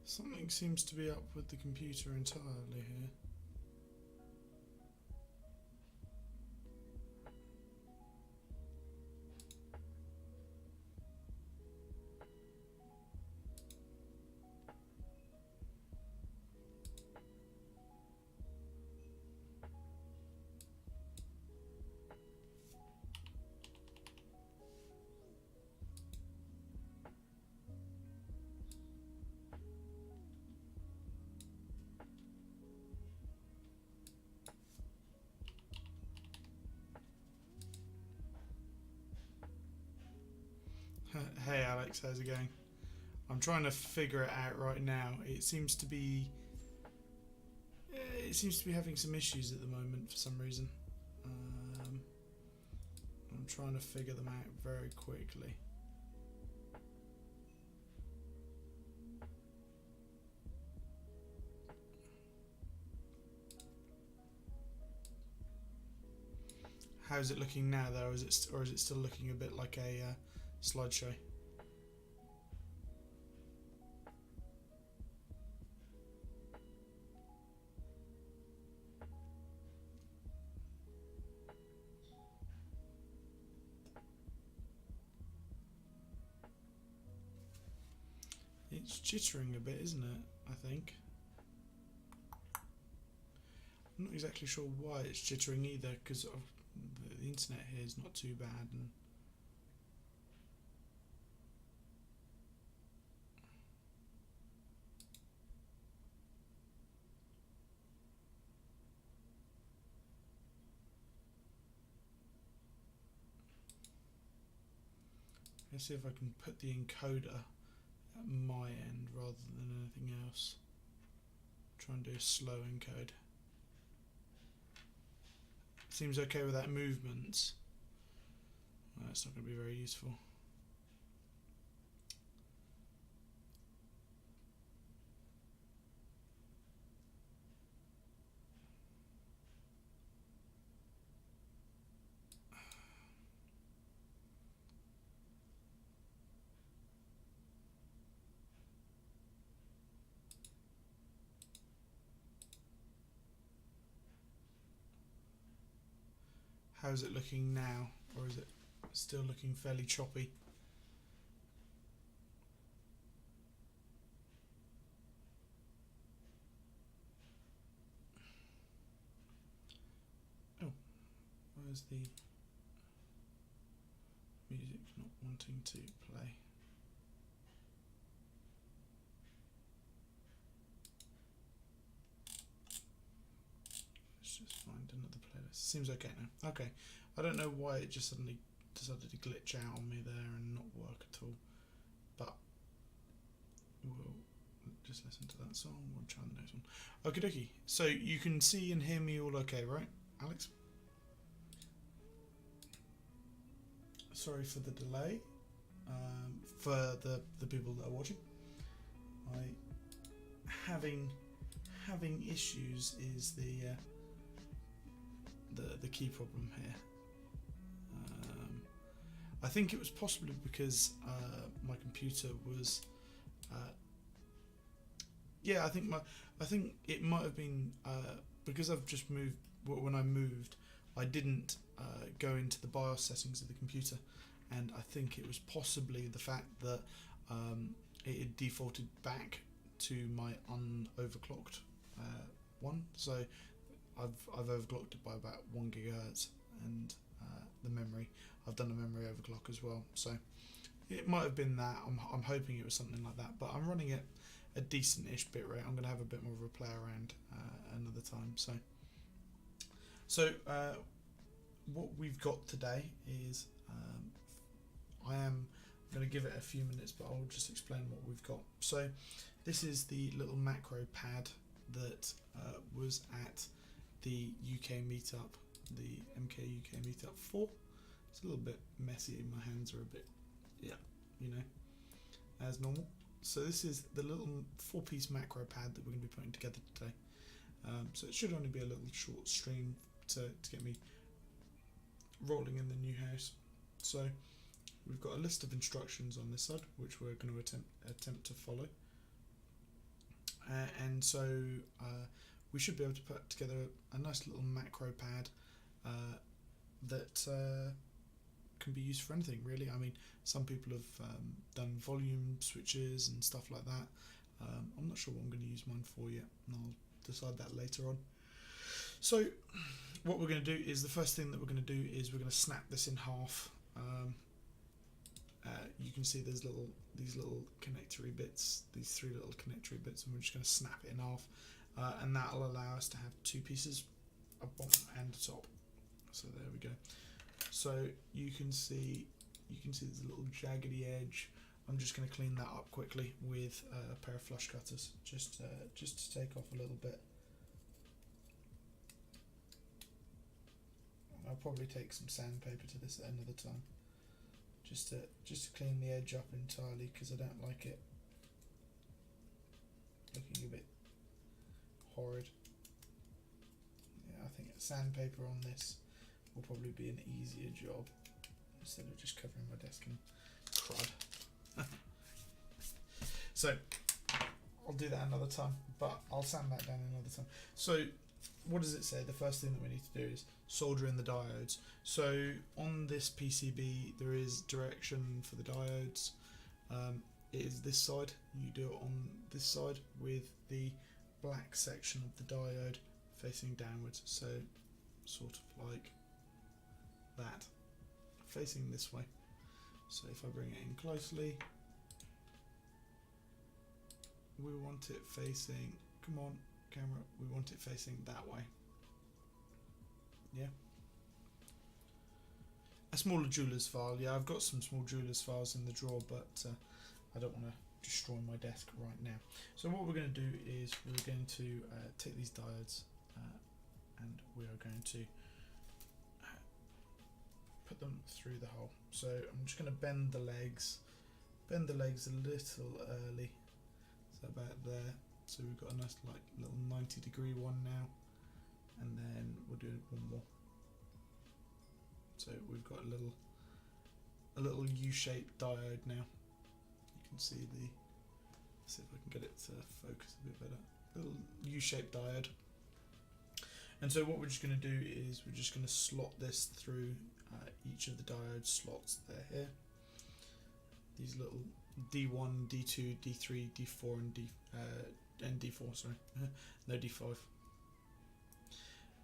Something seems to be up with the computer entirely here. Hey Alex, how's it going? I'm trying to figure it out right now. It seems to be having some issues at the moment for some reason. I'm trying to figure them out very quickly. How's it looking now though? Is it still looking a bit like a slideshow? It's jittering a bit, isn't it? I think. I'm not exactly sure why it's jittering either, because the internet here is not too bad. And let's see if I can put the encoder at my end rather than anything else. Try and do a slow encode. Seems okay without movements. Well, that's not going to be very useful. How's it looking now, or is it still looking fairly choppy? Oh, where's the music not wanting to play? Let's just find another playlist. Seems okay now. Okay, I don't know why it just suddenly decided to glitch out on me there and not work at all, but we'll just listen to that song. We'll try the next one. Okie dokie. So you can see and hear me all okay, right, Alex? Sorry for the delay. For the people that are watching, having issues is the key problem here. I think it was possibly because my computer was yeah, I think it might have been because I've just moved. When I moved, I didn't go into the BIOS settings of the computer, and I think it was possibly the fact that it had defaulted back to my unoverclocked one. So I've overclocked it by about 1 gigahertz, and the memory, I've done a memory overclock as well. So it might have been that. I'm hoping it was something like that, but I'm running it a decent-ish bit rate. I'm going to have a bit more of a play around another time. So what we've got today is I am going to give it a few minutes, but I'll just explain what we've got. So this is the little Macropad that was at the UK Meetup, the MKUK Meetup 4. It's a little bit messy. My hands are a bit, yeah, you know, as normal. So this is the little 4-piece Macropad that we're going to be putting together today. So it should only be a little short stream to get me rolling in the new house. So we've got a list of instructions on this side, which we're going to attempt to follow. and so we should be able to put together a nice little Macropad that can be used for anything really. I mean, some people have done volume switches and stuff like that. I'm not sure what I'm going to use mine for yet, and I'll decide that later on. So what we're going to do is, the first thing that we're going to do is we're going to snap this in half. You can see there's these little connectory bits, these 3 little connectory bits, and we're just going to snap it in half, and that'll allow us to have 2 pieces, a bottom and a top. So there we go. So you can see there's a little jaggedy edge. I'm just going to clean that up quickly with a pair of flush cutters, just to take off a little bit. I'll probably take some sandpaper to this at another time, just to clean the edge up entirely, because I don't like it looking a bit horrid. Yeah, I think sandpaper on this will probably be an easier job instead of just covering my desk in crud. So I'll do that another time, but I'll sand that down another time. So what does it say? The first thing that we need to do is solder in the diodes. So on this PCB there is direction for the diodes. It is this side. You do it on this side with the black section of the diode facing downwards, so sort of like that, facing this way. So if I bring it in closely, we want it facing, come on camera, we want it facing that way. Yeah. A smaller jeweler's file. Yeah, I've got some small jeweler's files in the drawer, but I don't want to destroy my desk right now. So what we're going to do is we're going to take these diodes and we are going to put them through the hole. So I'm just going to bend the legs a little early, so about there. So we've got a nice like little 90-degree one now, and then we'll do one more. So we've got a little U-shaped diode now. You can see let's see if I can get it to focus a bit better. Little U-shaped diode. And so what we're just going to do is we're just going to slot this through each of the diode slots there here. These little D1, D2, D3, D4, and D4. Sorry, no D5.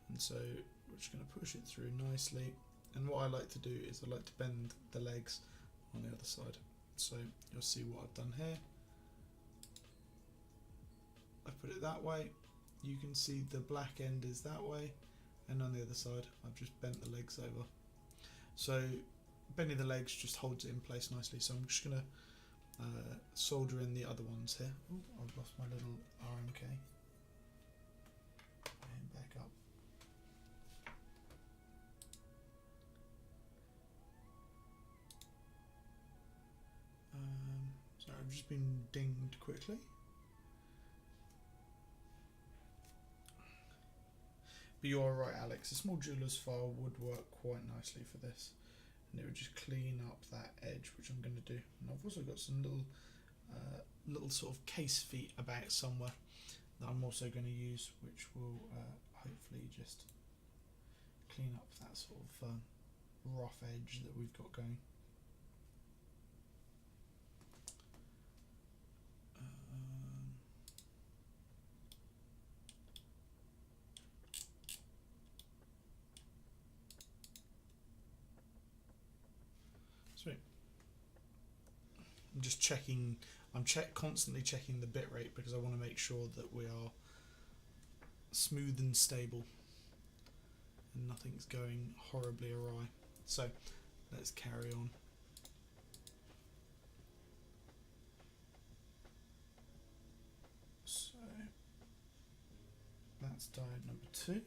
And so we're just going to push it through nicely. And what I like to do is I like to bend the legs on the other side. So you'll see what I've done here. I've put it that way. You can see the black end is that way, and on the other side I've just bent the legs over. So bending the legs just holds it in place nicely. So I'm just going to solder in the other ones here. Ooh, I've lost my little RMK. And back up. Sorry, I've just been dinged quickly. But you are right, Alex. A small jeweler's file would work quite nicely for this, and it would just clean up that edge, which I'm going to do. And I've also got some little sort of case feet about somewhere that I'm also going to use, which will hopefully just clean up that sort of rough edge that we've got going. Sweet. I'm just checking. I'm constantly checking the bit rate because I want to make sure that we are smooth and stable and nothing's going horribly awry. So let's carry on. So that's diode number 2.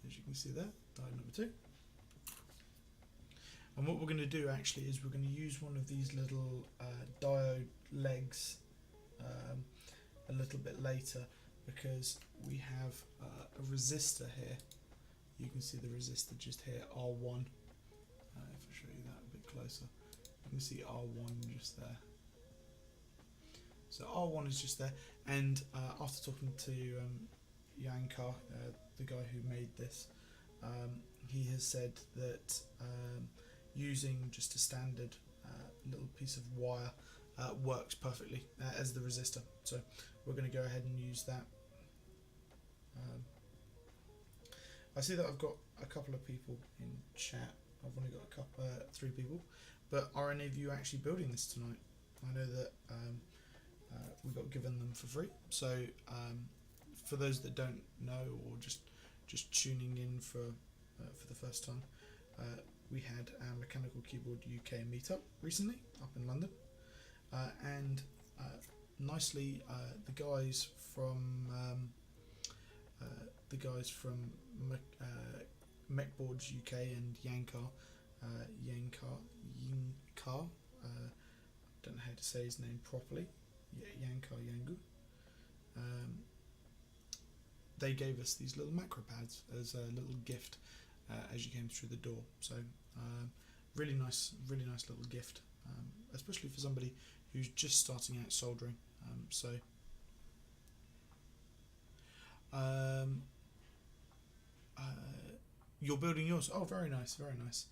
As you can see there, diode number 2. And what we're going to do actually is we're going to use one of these little diode legs a little bit later, because we have a resistor here. You can see the resistor just here, R1. If I show you that a bit closer, you can see R1 just there. So R1 is just there, and after talking to Yankar, the guy who made this, he has said that using just a standard little piece of wire works perfectly as the resistor. So we're going to go ahead and use that. I see that I've got a couple of people in chat. I've only got 3 people, but are any of you actually building this tonight? I know that we got given them for free. So for those that don't know, or just tuning in for the first time, we had our Mechanical Keyboard UK Meetup recently up in London, and nicely the guys from Mechboards UK and Yankar, don't know how to say his name properly, Yankar Yangu, they gave us these little Macropads as a little gift as you came through the door. So really nice little gift, especially for somebody who's just starting out soldering. You're building yours. Oh, very nice, very nice.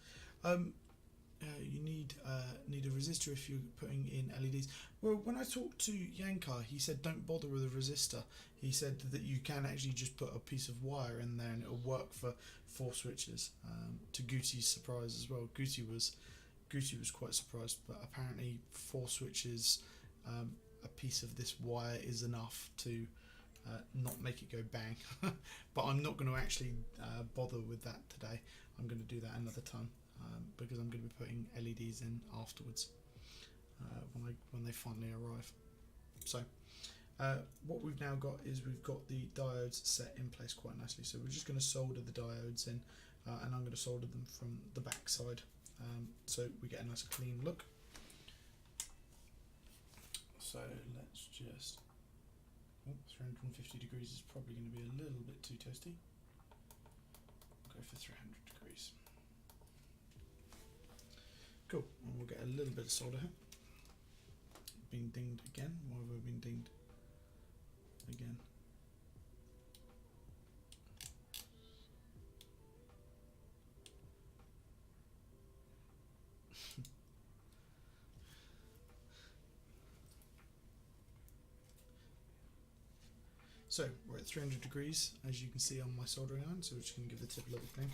You need a resistor if you're putting in LEDs. Well, when I talked to Yankar, he said don't bother with a resistor. He said that you can actually just put a piece of wire in there and it'll work for 4 switches. To Guti's surprise as well. Guti was quite surprised, but apparently 4 switches, a piece of this wire is enough to not make it go bang. But I'm not going to actually bother with that today. I'm going to do that another time. Because I'm going to be putting LEDs in afterwards when they finally arrive. So what we've now got is we've got the diodes set in place quite nicely. So we're just going to solder the diodes in, and I'm going to solder them from the back side, so we get a nice clean look. So let's just, 350 degrees is probably going to be a little bit too toasty. Go for 300 degrees. Cool, and we'll get a little bit of solder here. Being dinged again. Why have I been dinged again? So we're at 300 degrees, as you can see on my soldering iron. So we're just going to give the tip a little clean.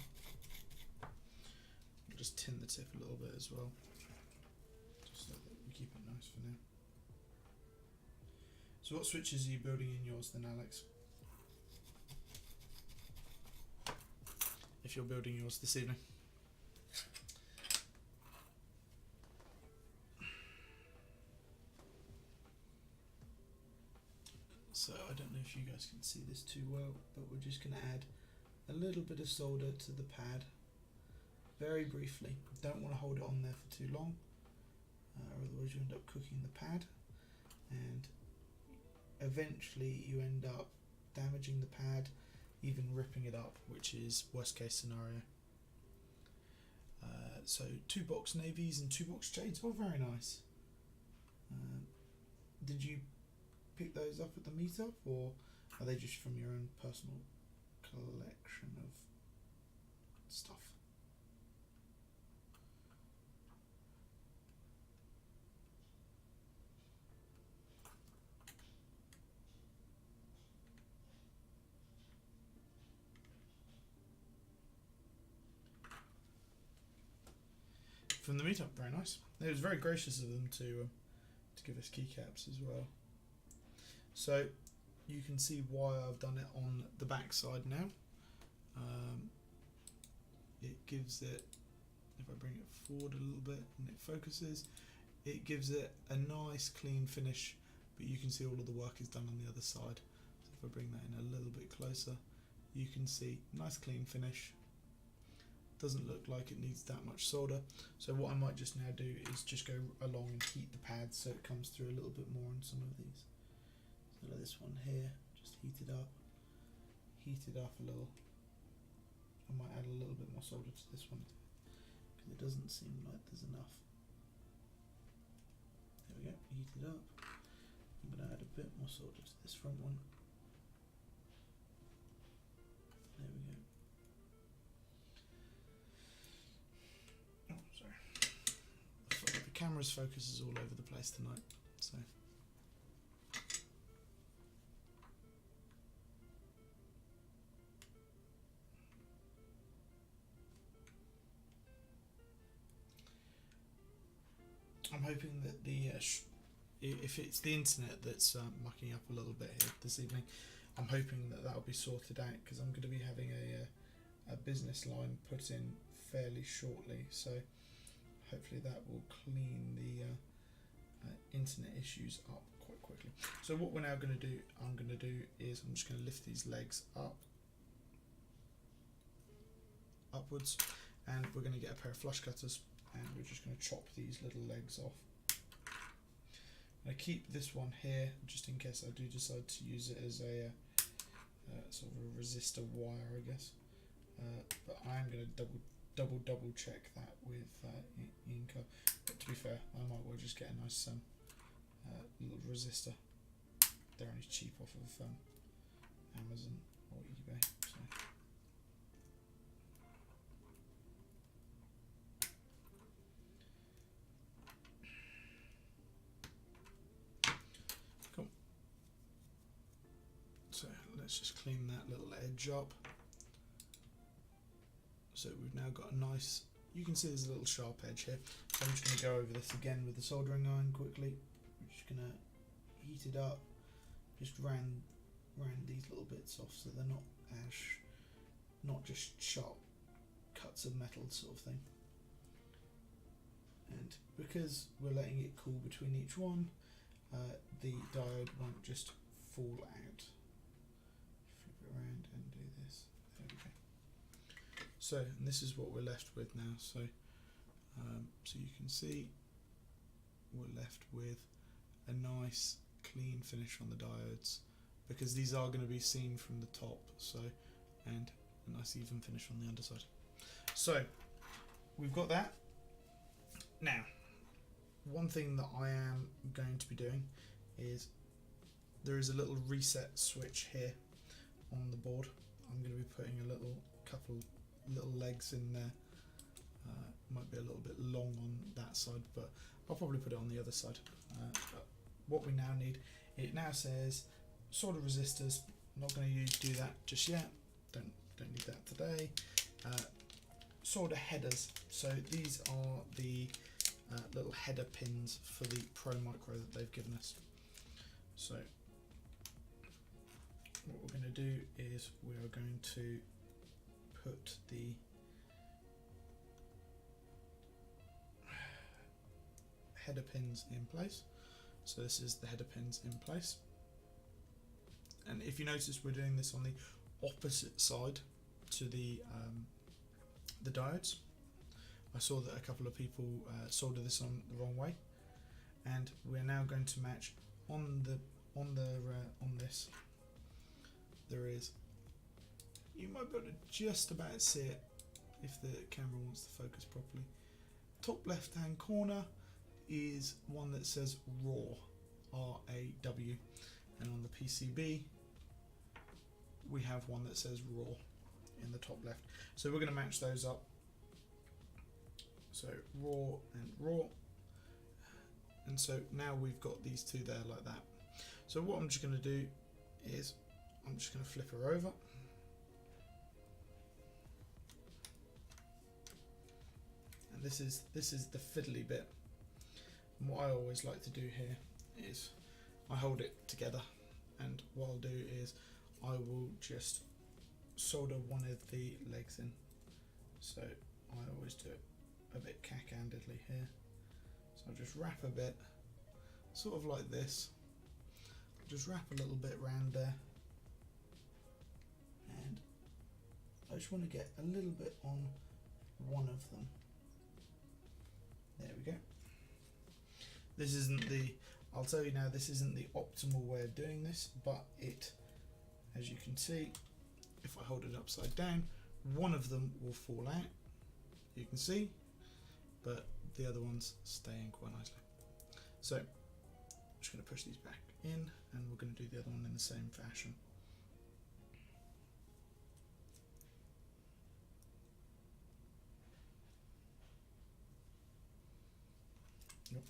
Just tin the tip a little bit as well, just so that we keep it nice for now. So what switches are you building in yours then, Alex? If you're building yours this evening. So I don't know if you guys can see this too well, but we're just going to add a little bit of solder to the pad. Very briefly. Don't want to hold it on there for too long, otherwise you end up cooking the pad, and eventually you end up damaging the pad, even ripping it up, which is worst case scenario. So 2 box navies and 2 box jades. Oh, very nice. Did you pick those up at the meetup, or are they just from your own personal collection of stuff? From the meetup, very nice. It was very gracious of them to give us keycaps as well. So you can see why I've done it on the back side now. It gives it, if I bring it forward a little bit and it focuses, it gives it a nice clean finish, but you can see all of the work is done on the other side. So if I bring that in a little bit closer, you can see nice clean finish. Doesn't look like it needs that much solder. So what I might just now do is just go along and heat the pads so it comes through a little bit more on some of these. So like this one here, just heat it up a little. I might add a little bit more solder to this one because it doesn't seem like there's enough. There we go, heat it up. I'm going to add a bit more solder to this front one. There we go. Oh, sorry. The camera's focus is all over the place tonight, so. I'm hoping that the if it's the internet that's mucking up a little bit here this evening, I'm hoping that that'll be sorted out, because I'm going to be having a business line put in fairly shortly, so hopefully that will clean the internet issues up quite quickly. So what we're now going to do, I'm just going to lift these legs upwards, and we're going to get a pair of flush cutters, and we're just going to chop these little legs off. I keep this one here just in case I do decide to use it as a sort of a resistor wire, I guess. But I am going to double check that with Inca. But to be fair, I might well just get a nice little resistor. They're only cheap off of Amazon or eBay. So. So let's just clean that little edge up. So we've now got a nice, you can see there's a little sharp edge here. So I'm just going to go over this again with the soldering iron quickly. I'm just going to heat it up, just round these little bits off so they're not just sharp cuts of metal sort of thing. And because we're letting it cool between each one, the diode won't just fall out. Around and do this. There we go. So, and this is what we're left with now. So, so you can see we're left with a nice clean finish on the diodes, because these are going to be seen from the top. So, and a nice even finish on the underside. So, we've got that. Now, one thing that I am going to be doing is there is a little reset switch here on the board. I'm going to be putting a couple little legs in there. Might be a little bit long on that side, but I'll probably put it on the other side. But what we now need, it now says solder resistors. I'm not going to do that just yet. Don't need that today. Solder headers. So these are the little header pins for the Pro Micro that they've given us. So what we're going to do is we are going to put the header pins in place. So this is the header pins in place, and if you notice, we're doing this on the opposite side to the diodes. I saw that a couple of people soldered this on the wrong way, and we're now going to match on this. There is, you might be able to just about see it if the camera wants to focus properly. Top left hand corner is one that says RAW, R-A-W, and on the PCB we have one that says RAW in the top left. So we're going to match those up. So RAW and RAW, and so now we've got these two there like that. So what I'm just going to do is I'm just going to flip her over. And this is the fiddly bit. And what I always like to do here is I hold it together, and what I'll do is I will just solder one of the legs in. So I always do it a bit cack-handedly here. So I'll just wrap a bit, sort of like this. Just wrap a little bit round there, and I just want to get a little bit on one of them. There we go. This isn't the, I'll tell you now, this isn't the optimal way of doing this, but it, as you can see, if I hold it upside down, one of them will fall out, you can see, but the other one's staying quite nicely. So, just just going to push these back in, and we're going to do the other one in the same fashion. Yep.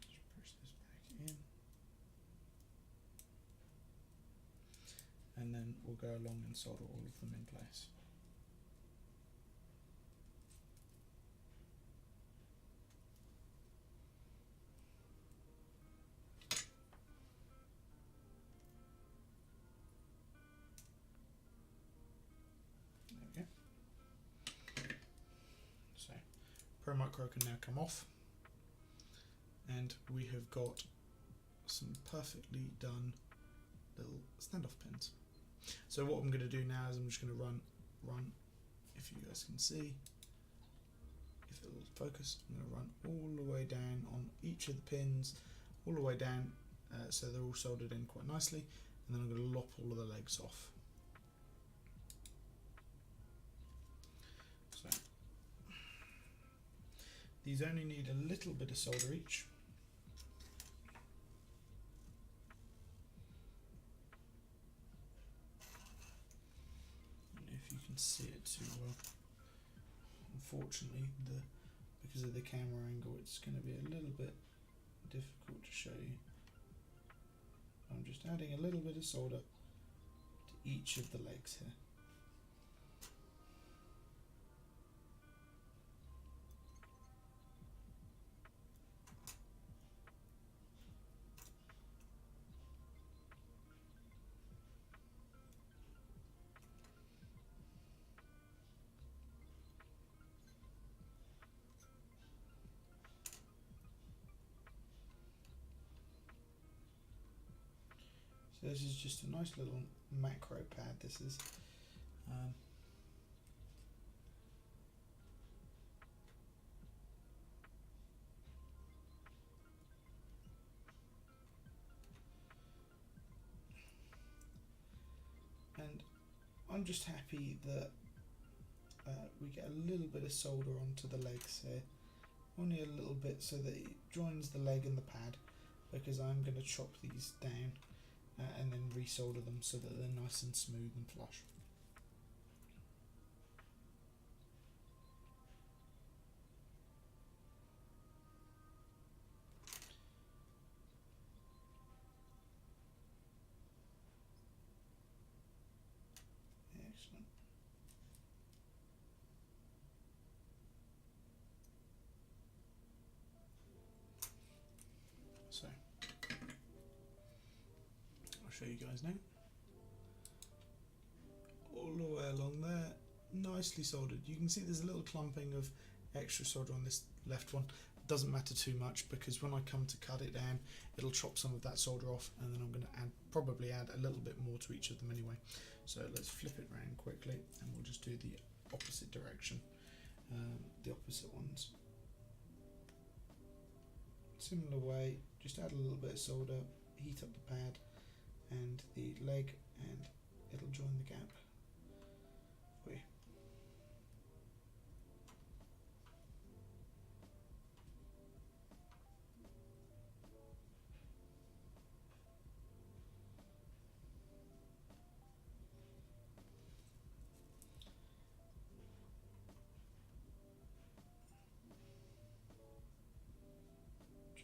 Just push this back in. And then we'll go along and solder all of them in place. There we go. So, Pro Micro can now come off, and we have got some perfectly done little standoff pins. So what I'm going to do now is I'm just going to run, if you guys can see, if it'll focus, I'm going to run all the way down on each of the pins, all the way down, so they're all soldered in quite nicely, and then I'm going to lop all of the legs off. So these only need a little bit of solder each. See it too well. Unfortunately, because of the camera angle, it's going to be a little bit difficult to show you. I'm just adding a little bit of solder to each of the legs here. So this is just a nice little Macropad. This is. And I'm just happy that we get a little bit of solder onto the legs here. Only a little bit so that it joins the leg and the pad, because I'm going to chop these down and then resolder them so that they're nice and smooth and flush. Excellent. So I'll show you guys now. All the way along there, nicely soldered. You can see there's a little clumping of extra solder on this left one. Doesn't matter too much, because when I come to cut it down, it'll chop some of that solder off, and then I'm going to probably add a little bit more to each of them anyway. So let's flip it around quickly, and we'll just do the opposite direction, the opposite ones. Similar way, just add a little bit of solder, heat up the pad and the leg, and it'll join the gap for you.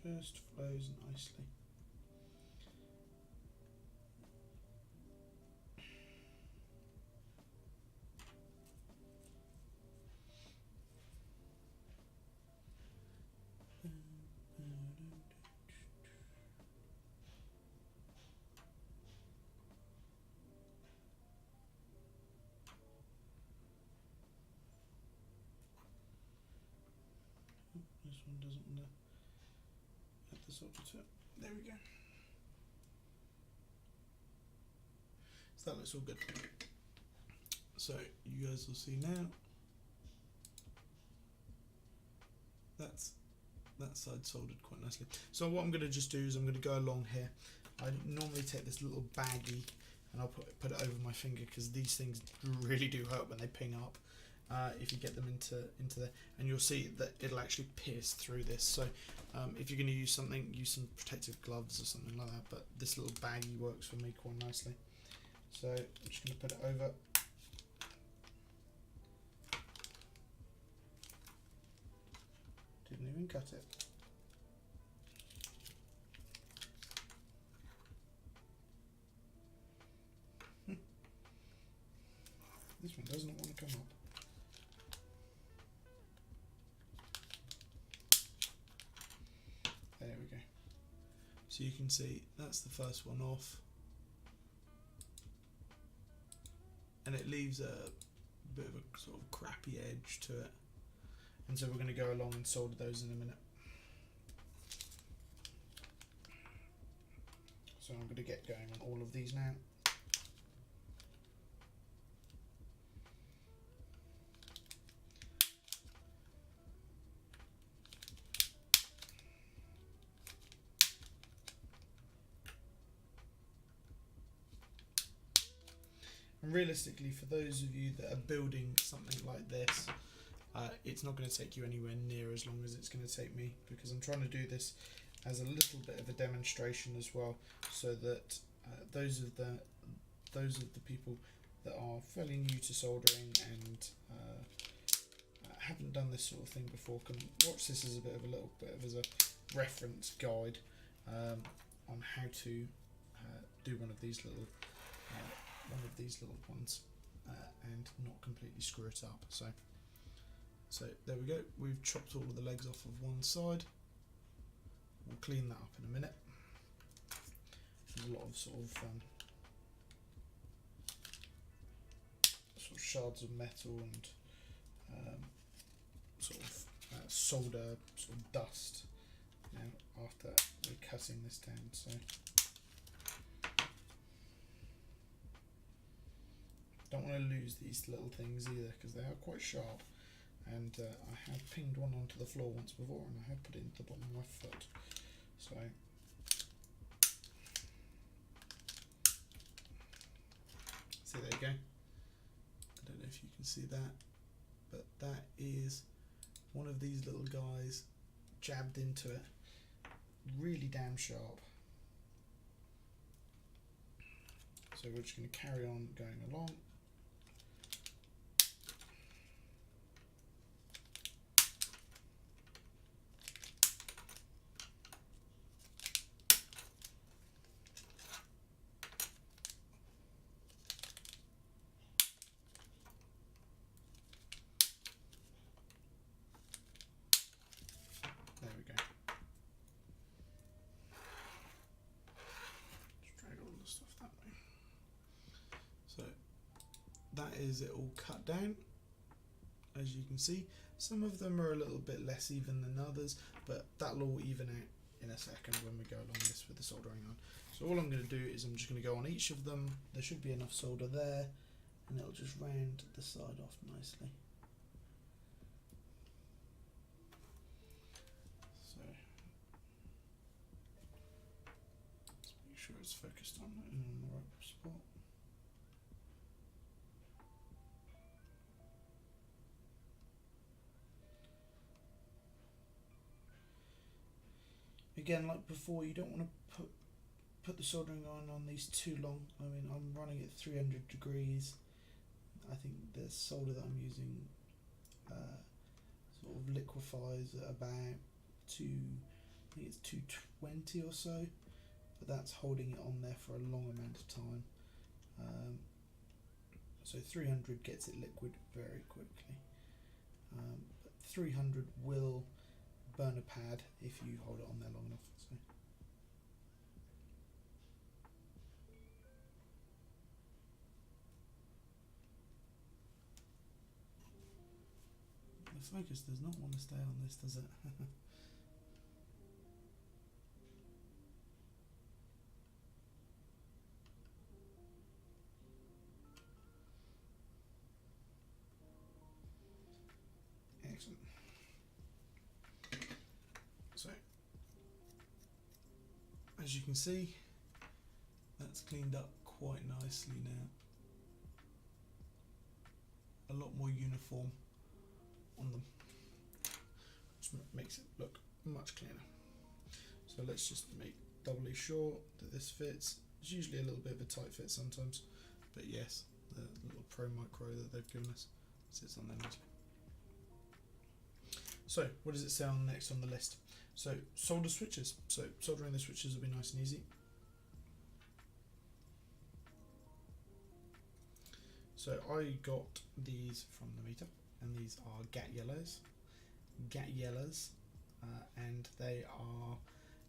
Just flows nicely. This one doesn't want to add the solder to it. There we go. So that looks all good. So you guys will see now. That's that side soldered quite nicely. So what I'm going to just do is I'm going to go along here. I normally take this little baggie and I'll put it over my finger, because these things really do hurt when they ping up. if you get them into there, and you'll see that it'll actually pierce through this. So if you're going to use something, use some protective gloves or something like that, but this little baggie works for me quite nicely. So I'm just going to put it over. Didn't even cut it. This one does not want to come up. There we go. So you can see that's the first one off. And it leaves a bit of a sort of crappy edge to it. And so we're going to go along and solder those in a minute. So I'm going to get going on all of these now. And realistically, for those of you that are building something like this, it's not going to take you anywhere near as long as it's going to take me, because I'm trying to do this as a little bit of a demonstration as well, so that those of the people that are fairly new to soldering and haven't done this sort of thing before can watch this as a little bit of a reference guide on how to do one of these little ones and not completely screw it up. So there we go. We've chopped all of the legs off of one side. We'll clean that up in a minute. There's a lot of sort of shards of metal and solder sort of dust, you know, after we're cutting this down. So don't want to lose these little things either, because they are quite sharp. And I have pinged one onto the floor once before, and I have put it into the bottom of my foot. So see, there you go. I don't know if you can see that, but that is one of these little guys jabbed into it. Really damn sharp. So we're just going to carry on going along. There we go. Just drag all the stuff that way. So that is it all cut down. As you can see, some of them are a little bit less even than others, but that'll all even out in a second when we go along this with the soldering iron. So all I'm going to do is I'm just going to go on each of them. There should be enough solder there, and it'll just round the side off nicely. So let's make sure it's focused on the right spot. Again, like before, you don't want to put the soldering iron on these too long. I mean, I'm running at 300 degrees. I think the solder that I'm using sort of liquefies at about I think it's 220 or so, but that's holding it on there for a long amount of time. So 300 gets it liquid very quickly, but 300 will burn a pad if you hold it on there long enough. So the focus does not want to stay on this, does it? Excellent. So, as you can see, that's cleaned up quite nicely now. A a lot more uniform on them, which makes it look much cleaner. So let's just make doubly sure that this fits. It's usually a little bit of a tight fit sometimes, but yes, the little Pro Micro that they've given us sits on there nicely. So what does it say on next on the list? So solder switches. So soldering the switches will be nice and easy. So I got these from the meetup, and these are Gateron, and they are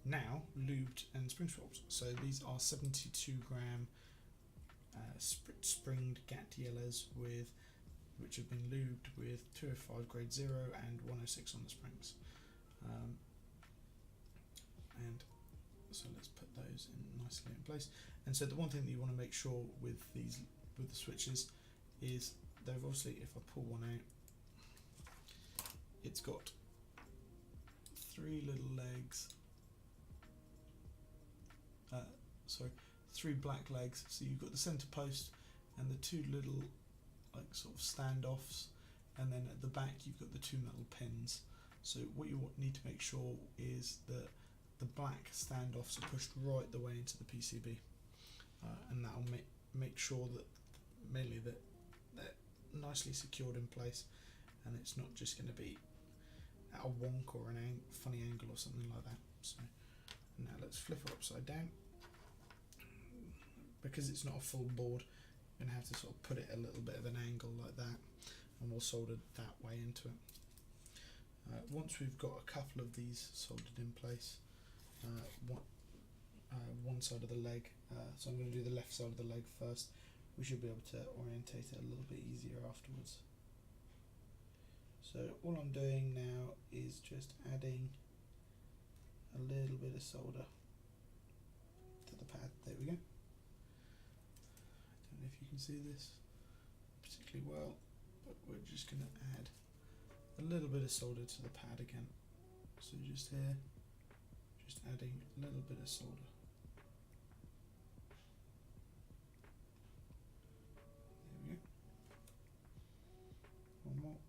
now lubed and spring swapped. So these are 72 gram SPRiT springed Gateron with which have been lubed with 205 grade 0 and 106 on the springs. And so let's put those in nicely in place. And so the one thing that you want to make sure with these, with the switches, is they've obviously, if I pull one out, it's got 3 little legs, 3 black legs. So you've got the center post and the 2 little like sort of standoffs, and then at the back you've got the 2 metal pins. So what you need to make sure is that the black standoffs are pushed right the way into the PCB, and that will make sure that mainly that they're nicely secured in place, and it's not just going to be at a wonk or an funny angle or something like that. So now let's flip it upside down. Because it's not a full board, you're going to have to sort of put it a little bit of an angle like that, and we'll solder that way into it. Once we've got a couple of these soldered in place, one side of the leg, so I'm going to do the left side of the leg first. We should be able to orientate it a little bit easier afterwards. So all I'm doing now is just adding a little bit of solder to the pad. There we go. I don't know if you can see this particularly well, but we're just going to add a little bit of solder to the pad again. So just here, just adding a little bit of solder. There we go. One more.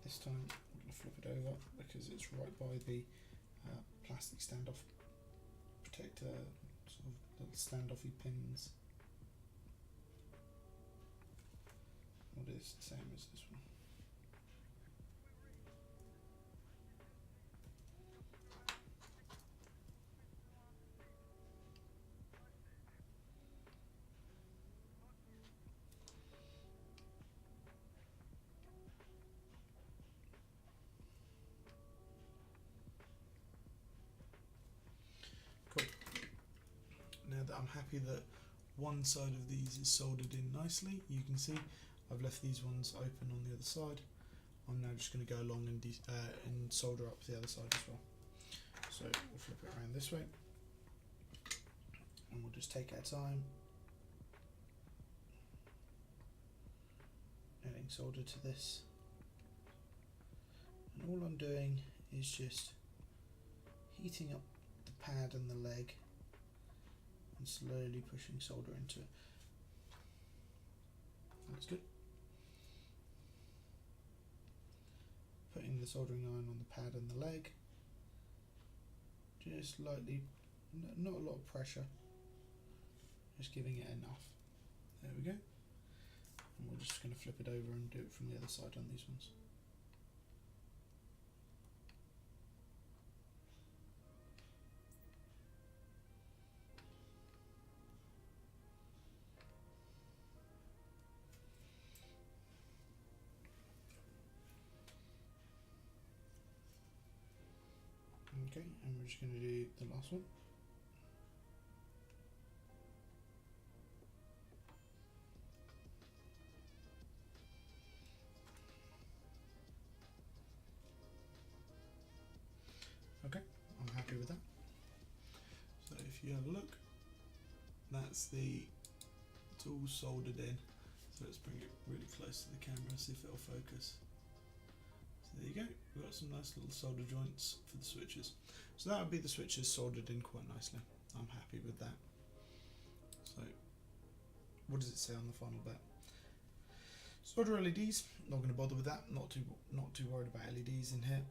This time I'm going to flip it over because it's right by the plastic standoff protector, sort of little standoffy pins. What is the same as this one? Cool. Now that I'm happy that one side of these is soldered in nicely, you can see I've left these ones open on the other side. I'm now just going to go along and solder up the other side as well. So we'll flip it around this way, and we'll just take our time adding solder to this. And all I'm doing is just heating up the pad and the leg and slowly pushing solder into it. That's good. Putting the soldering iron on the pad and the leg, just lightly, not a lot of pressure, just giving it enough. There we go. And we're just going to flip it over and do it from the other side on these ones. Okay, and we're just going to do the last one. Okay, I'm happy with that. So if you have a look, that's it's all soldered in. So let's bring it really close to the camera, see if it'll focus. So there you go, we've got some nice little solder joints for the switches. So that would be the switches soldered in quite nicely. I'm happy with that. So what does it say on the final bit? Solder LEDs, not going to bother with that, not too worried about LEDs in here.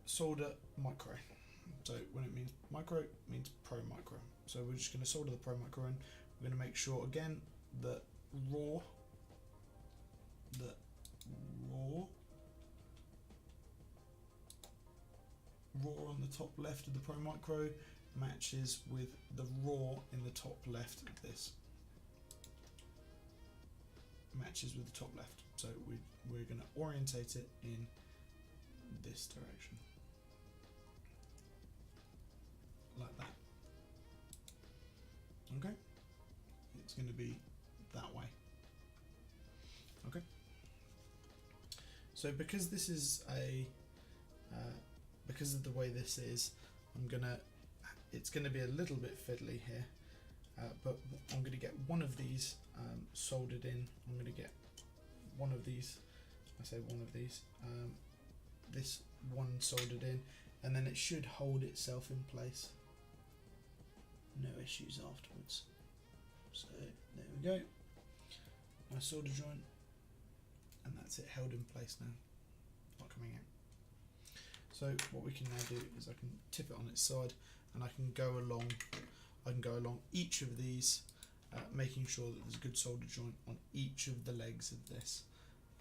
Solder micro. So when it means micro, it means Pro Micro. So we're just going to solder the Pro Micro in. We're going to make sure again that raw on the top left of the Pro Micro matches with the raw in the top left of this. Matches with the top left. So we're going to orientate it in this direction. Like that. Okay? It's going to be that way. Okay? So because this is a because of the way this is, it's gonna be a little bit fiddly here, but I'm gonna get one of these soldered in. I'm gonna get one of these. I say one of these. This one soldered in, and then it should hold itself in place. No issues afterwards. So there we go. My solder joint, and that's it held in place now. Not coming out. So what we can now do is I can tip it on its side, and I can go along each of these, making sure that there's a good solder joint on each of the legs of this,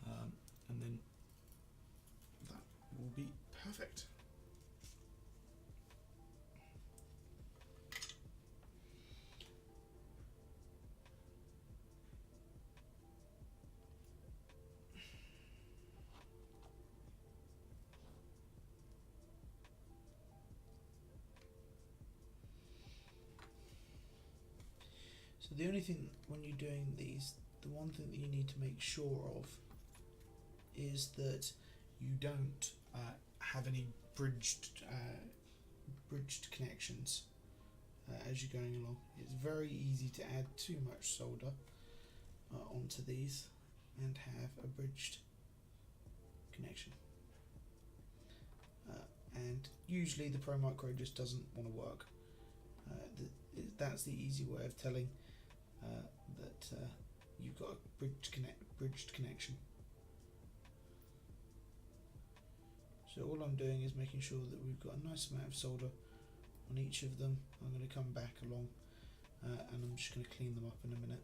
and then that will be perfect. So the only thing when you're doing these, the one thing that you need to make sure of is that you don't have any bridged connections as you're going along. It's very easy to add too much solder onto these and have a bridged connection. And usually the Pro Micro just doesn't want to work. That's the easy way of telling that you've got a bridged connection. So all I'm doing is making sure that we've got a nice amount of solder on each of them. I'm going to come back along and I'm just going to clean them up in a minute.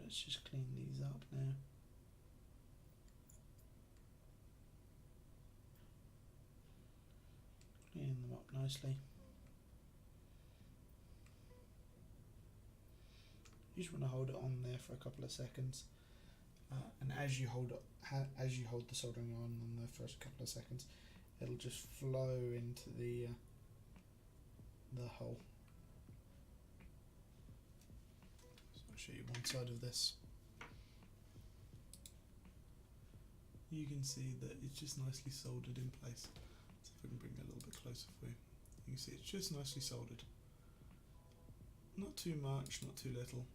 Let's just clean these up now. Clean them up nicely. You just want to hold it on there for a couple of seconds, and as you hold the soldering on there for a couple of seconds, it'll just flow into the hole. Show you one side of this. You can see that it's just nicely soldered in place. So if I can bring it a little bit closer for you, you can see it's just nicely soldered. Not too much, not too little.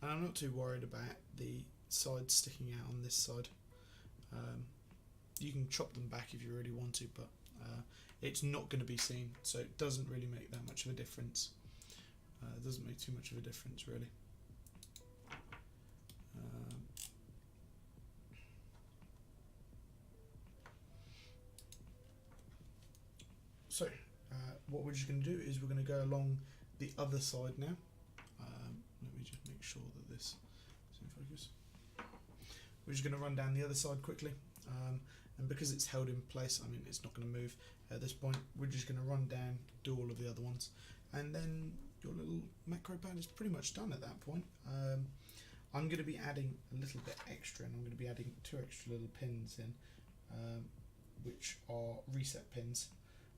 And I'm not too worried about the sides sticking out on this side. You can chop them back if you really want to, but it's not going to be seen, so it doesn't really make that much of a difference. It doesn't make too much of a difference, really. So what we're just going to do is we're going to go along the other side now. Let me just make sure that this is in focus. We're just going to run down the other side quickly, and because it's held in place, I mean it's not going to move at this point. We're just going to run down, do all of the other ones, and then your little Macropad is pretty much done at that point. I'm going to be adding a little bit extra, and I'm going to be adding 2 extra little pins in, which are reset pins.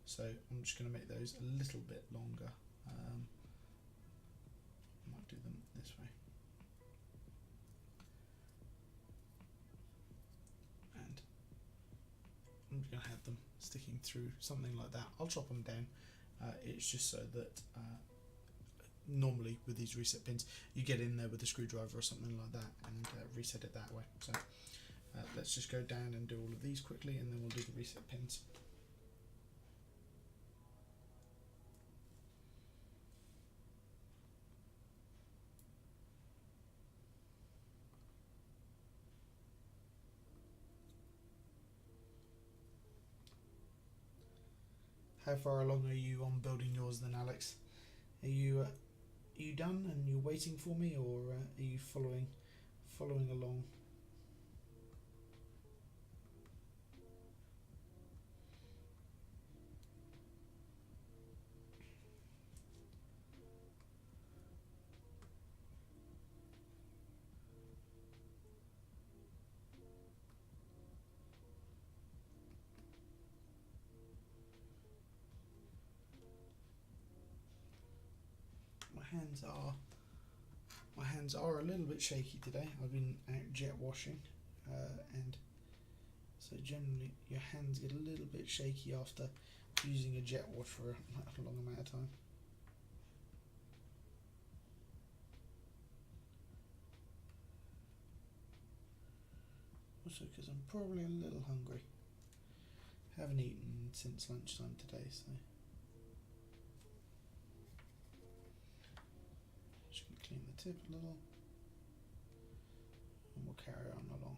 So I'm just going to make those a little bit longer. I might do them this way. And I'm just going to have them sticking through something like that. I'll chop them down. It's just so that normally with these reset pins you get in there with a screwdriver or something like that and reset it that way. So let's just go down and do all of these quickly, and then we'll do the reset pins. How far along are you on building yours then, Alex? Are you done and you're waiting for me, or are you following along? My hands are a little bit shaky today. I've been out jet washing, and so generally your hands get a little bit shaky after using a jet wash for a long amount of time. Also because I'm probably a little hungry. Haven't eaten since lunchtime today, so just going to clean the tip a little and we'll carry on along.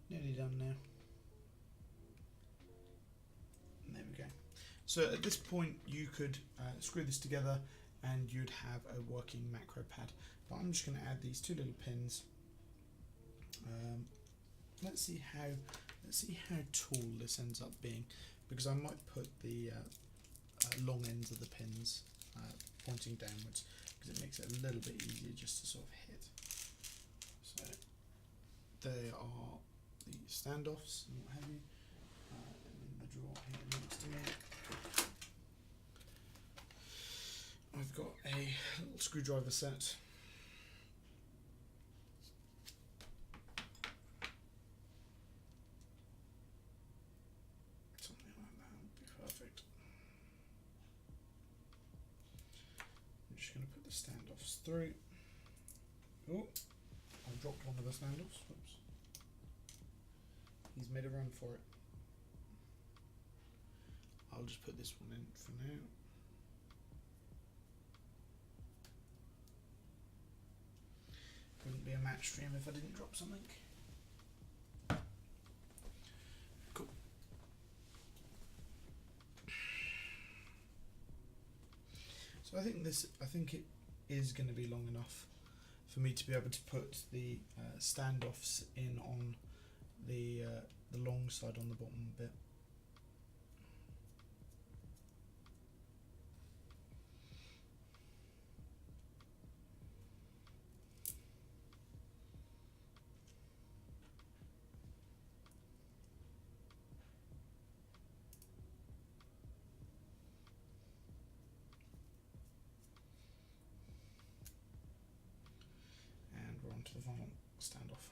Nearly done now. There we go. So at this point you could screw this together and you'd have a working Macropad. But I'm just going to add these two little pins. Let's see how tall this ends up being, because I might put the long ends of the pins pointing downwards, because it makes it a little bit easier just to sort of hit. So they are the standoffs and what have you, in the drawer here next to me. I've got a little screwdriver set. Something like that would be perfect. I'm just going to put the standoffs through. Oh, I dropped one of the standoffs. Whoops. He's made a run for it. I'll just put this one in for now. Wouldn't be a match stream if I didn't drop something. Cool. So I think it is going to be long enough for me to be able to put the standoffs in on the long side on the bottom bit. To the final standoff.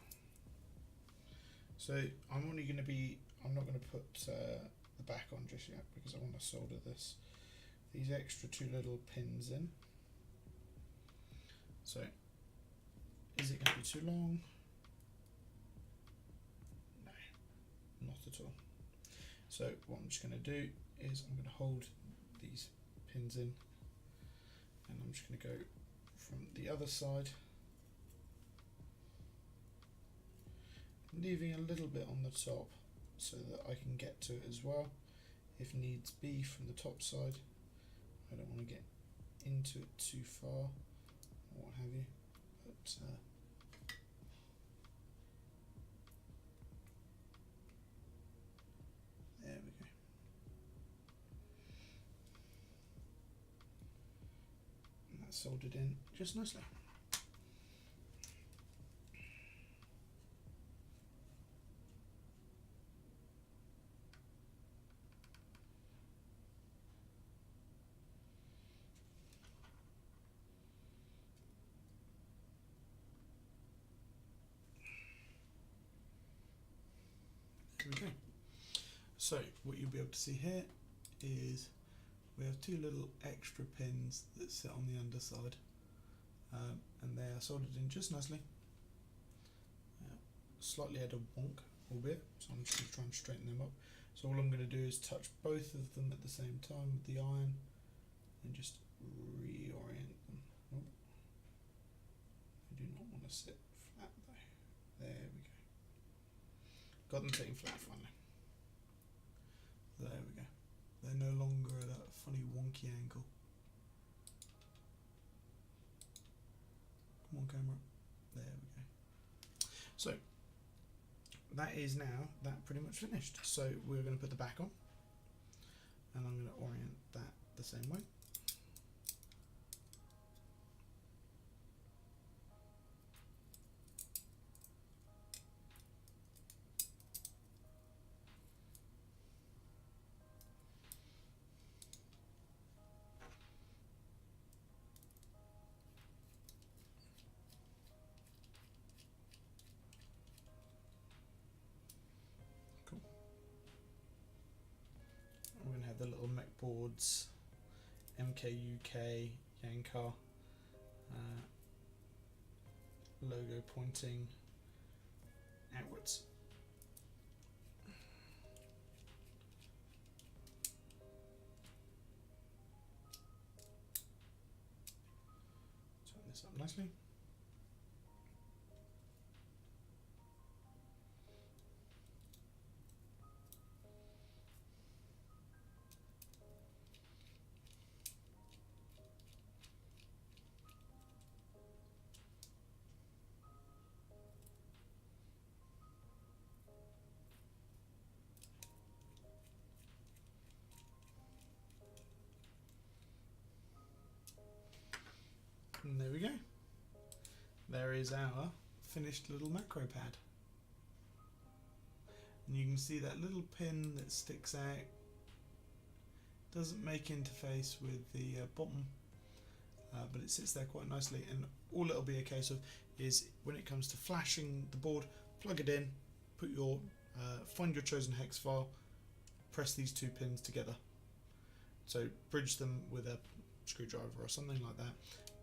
So I'm not going to put the back on just yet, because I want to solder these extra two little pins in. So is it going to be too long? No, not at all. So what I'm just going to do is I'm going to hold these pins in, and I'm just going to go from the other side, leaving a little bit on the top so that I can get to it as well if needs be from the top side. I don't want to get into it too far or what have you, but there we go. And that's soldered in just nicely. we go. So what you'll be able to see here is we have two little extra pins that sit on the underside, and they are soldered in just nicely. Slightly at a wonk, albeit, so I'm just going to try and straighten them up. So all I'm going to do is touch both of them at the same time with the iron and just reorient them. Oh. I do not want to sit flat though. There we go. Got them sitting flat finally. There we go. They're no longer at a funny wonky angle. Come on, camera. There we go. So that is now that pretty much finished. So we're going to put the back on, and I'm going to orient that the same way. We're going to have the little Mechboards MKUK Yankar logo pointing outwards. Turn this up nicely. And there we go. There is our finished little Macropad. And you can see that little pin that sticks out. Doesn't make interface with the bottom, but it sits there quite nicely. And all it'll be a case of is when it comes to flashing the board, plug it in, put your find your chosen hex file, press these two pins together. So bridge them with a screwdriver or something like that.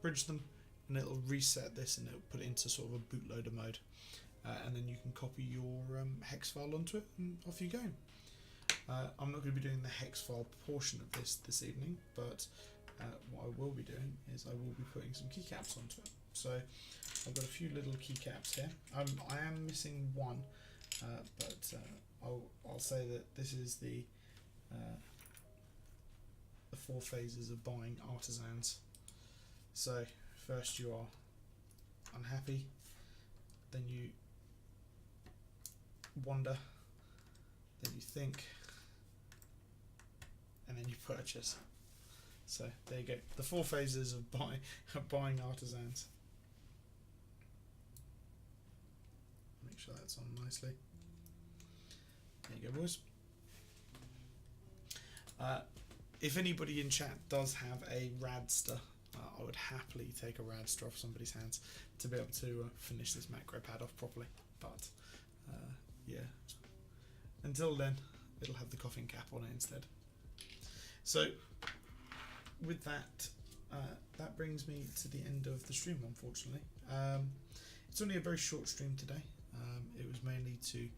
Bridge them, and it'll reset this, and it'll put it into sort of a bootloader mode, and then you can copy your hex file onto it, and off you go. I'm not going to be doing the hex file portion of this evening, but what I will be doing is I will be putting some keycaps onto it. So I've got a few little keycaps here. I am missing one, but I'll say that this is the 4 phases of buying artisans. So first you are unhappy, then you wonder, then you think, and then you purchase. So there you go, the 4 phases of buying artisans. Make sure that's on nicely. There you go, boys. If anybody in chat does have a Radster, I would happily take a Radster off somebody's hands to be able to finish this Macropad off properly. But yeah, until then, it'll have the coffin cap on it instead. So with that, that brings me to the end of the stream, unfortunately. It's only a very short stream today. It was mainly to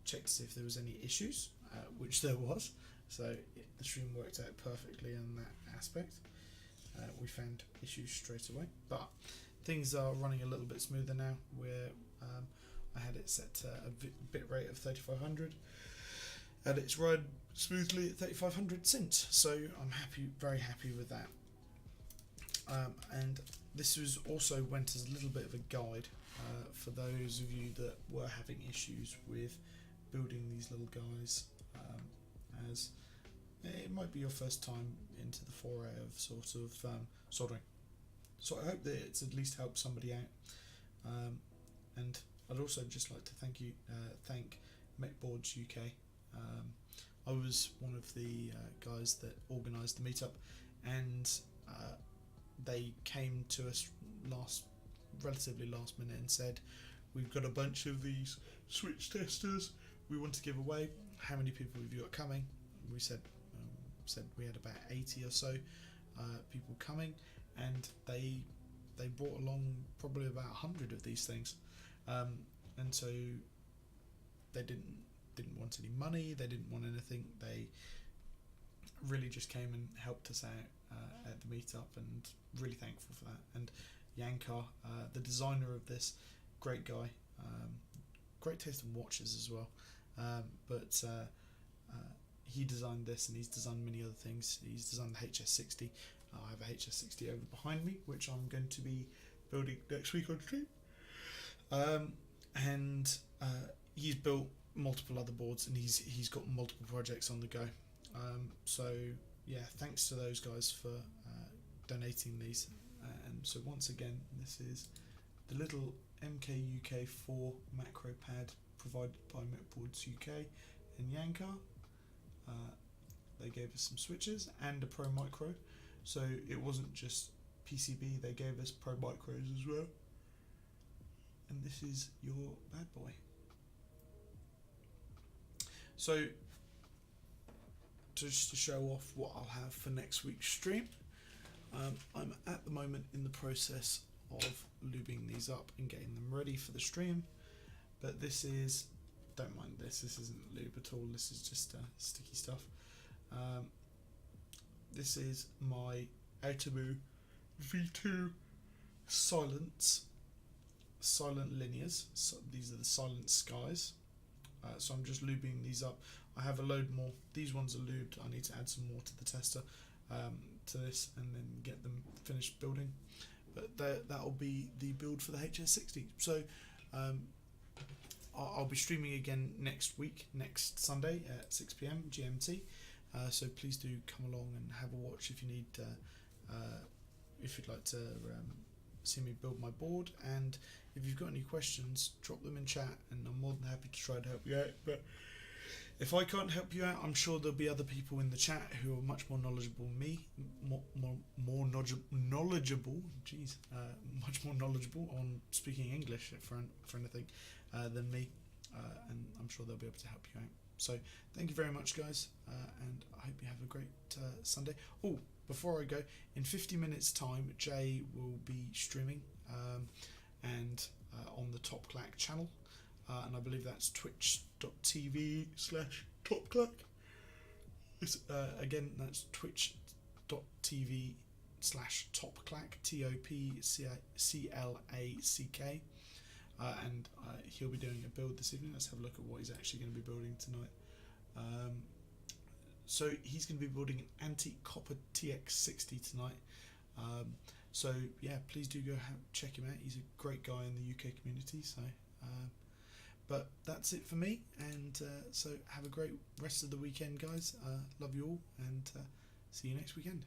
check to see if there was any issues, which there was. So the stream worked out perfectly on that aspect. We found issues straight away, but things are running a little bit smoother now. Where I had it set to a bit rate of 3500, and it's run smoothly at 3500 since. So I'm happy, very happy with that. And this was also went as a little bit of a guide for those of you that were having issues with building these little guys, as it might be your first time into the foray of sort of soldering. So I hope that it's at least helped somebody out. And I'd also just like to thank Mechboards UK. I was one of the guys that organised the meetup, and they came to us relatively last minute and said, we've got a bunch of these switch testers, we want to give away. How many people have you got coming? We said we had about 80 or so people coming, and they brought along probably about 100 of these things, and so they didn't want any money, they didn't want anything, they really just came and helped us out at the meetup, and really thankful for that. And Yankar, the designer of this, great guy, great taste in watches as well, but he designed this, and he's designed many other things. He's designed the HS60. I have a HS60 over behind me, which I'm going to be building next week on stream, and he's built multiple other boards, and he's got multiple projects on the go. So yeah, thanks to those guys for donating these. And so once again, this is the little MKUK 4 Macropad provided by Mechboards UK and Yankar. They gave us some switches and a Pro Micro, so it wasn't just PCB, they gave us Pro Micros as well. And this is your bad boy. So just to show off what I'll have for next week's stream, I'm at the moment in the process of lubing these up and getting them ready for the stream, but this is, don't mind this isn't lube at all, this is just sticky stuff. This is my Automu V2 silent linears, so these are the silent skies. So I'm just lubing these up. I have a load more. These ones are lubed. I need to add some more to the tester to this, and then get them finished building. But that'll be the build for the HS60. So I'll be streaming again next week, next Sunday at 6 PM GMT. So please do come along and have a watch if you need, if you'd like to see me build my board. And if you've got any questions, drop them in chat, and I'm more than happy to try to help you out. But if I can't help you out, I'm sure there'll be other people in the chat who are much more knowledgeable than me, knowledgeable. Much more knowledgeable on speaking English for anything than me, and I'm sure they'll be able to help you out. So thank you very much, guys, and I hope you have a great Sunday. Oh, before I go, in 50 minutes time, Jay will be streaming and on the Top Clack channel, and I believe that's twitch.tv/TopClack. Again, that's twitch.tv/TopClack, TOPCLACK. And he'll be doing a build this evening. Let's have a look at what he's actually going to be building tonight. So he's going to be building an antique copper TX60 tonight. So yeah, please do go check him out. He's a great guy in the UK community. So, but that's it for me. And so have a great rest of the weekend, guys. Love you all, and see you next weekend.